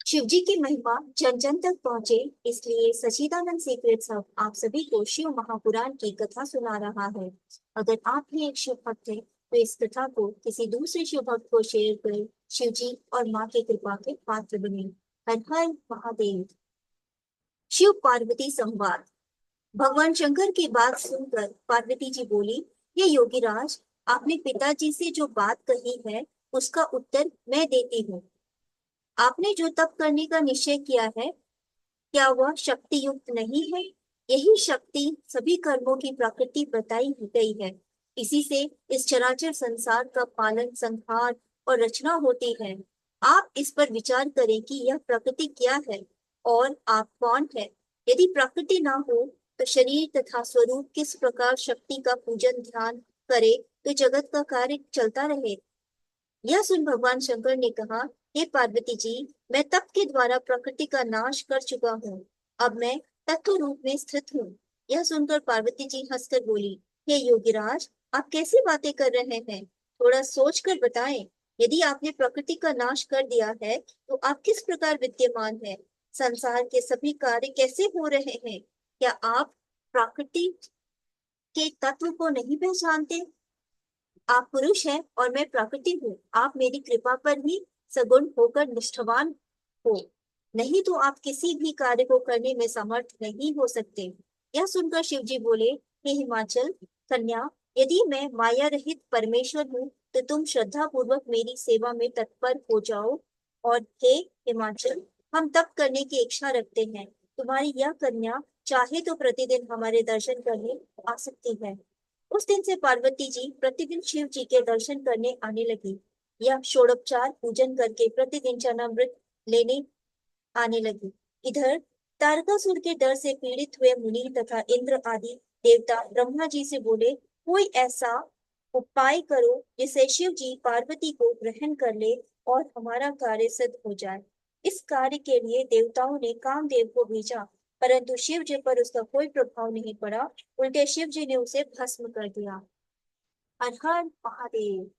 शिव जी की महिमा जन जन तक पहुंचे, इसलिए सच्चिदानंद सीक्रेट्स हब आप सभी को शिव महापुराण की कथा सुना रहा है। अगर आप भी एक शिव भक्त हैं, तो इस कथा को किसी दूसरे शिव भक्त को शेयर कर शिव जी और माँ की कृपा के पात्र बने। हर हर महादेव। शिव पार्वती संवाद। भगवान शंकर की बात सुनकर पार्वती जी बोली, ये योगीराज, आपने पिताजी से जो बात कही है, उसका उत्तर मैं देती हूँ। आपने जो तप करने का निश्चय किया है, क्या वह शक्ति युक्त नहीं है? यही शक्ति सभी कर्मों की प्रकृति बताई गई है। इसी से इस चराचर संसार का पालन, संहार और रचना होती है। आप इस पर विचार करें कि यह प्रकृति क्या है और आप कौन है। यदि प्रकृति ना हो, तो शरीर तथा स्वरूप किस प्रकार शक्ति का पूजन ध्यान करे, तो जगत का कार्य चलता रहे। यह सुन भगवान शंकर ने कहा, हे पार्वती जी, मैं तप के द्वारा प्रकृति का नाश कर चुका हूँ। अब मैं तत्व रूप में स्थित हूँ। यह सुनकर पार्वती जी हंसकर बोली, हे योगीराज, आप कैसी बातें कर रहे हैं? थोड़ा सोच कर बताएं। यदि आपने प्रकृति का नाश कर दिया है, तो आप किस प्रकार विद्यमान है? संसार के सभी कार्य कैसे हो रहे हैं? क्या आप प्रकृति के तत्व को नहीं पहचानते? आप पुरुष हैं और मैं प्रकृति हूँ। आप मेरी कृपा पर ही सगुण होकर निष्ठावान हो, नहीं तो आप किसी भी कार्य को करने में समर्थ नहीं हो सकते। यह सुनकर शिव जी बोले, हे हिमाचल कन्या, यदि मैं माया रहित परमेश्वर हूँ, तो तुम श्रद्धा पूर्वक मेरी सेवा में तत्पर हो जाओ। और हे हिमाचल, हम तप करने की इच्छा रखते हैं। तुम्हारी यह कन्या चाहे तो प्रतिदिन हमारे दर्शन करने आ सकती है। उस दिन से पार्वती जी प्रतिदिन शिव जी के दर्शन करने आने लगी। यह षोडोपचार पूजन करके प्रतिदिन चरणामृत लेने आने लगी। इधर तारकासुर के डर से पीड़ित हुए मुनि तथा इंद्र आदि देवता ब्रह्मा जी से बोले, कोई ऐसा उपाय करो जिससे शिव जी पार्वती को ग्रहण कर ले और हमारा कार्य सिद्ध हो जाए। इस कार्य के लिए देवताओं ने कामदेव को भेजा, परंतु शिव जी पर उसका कोई प्रभाव नहीं पड़ा। उल्टे शिव जी ने उसे भस्म कर दिया। हर हर महादेव।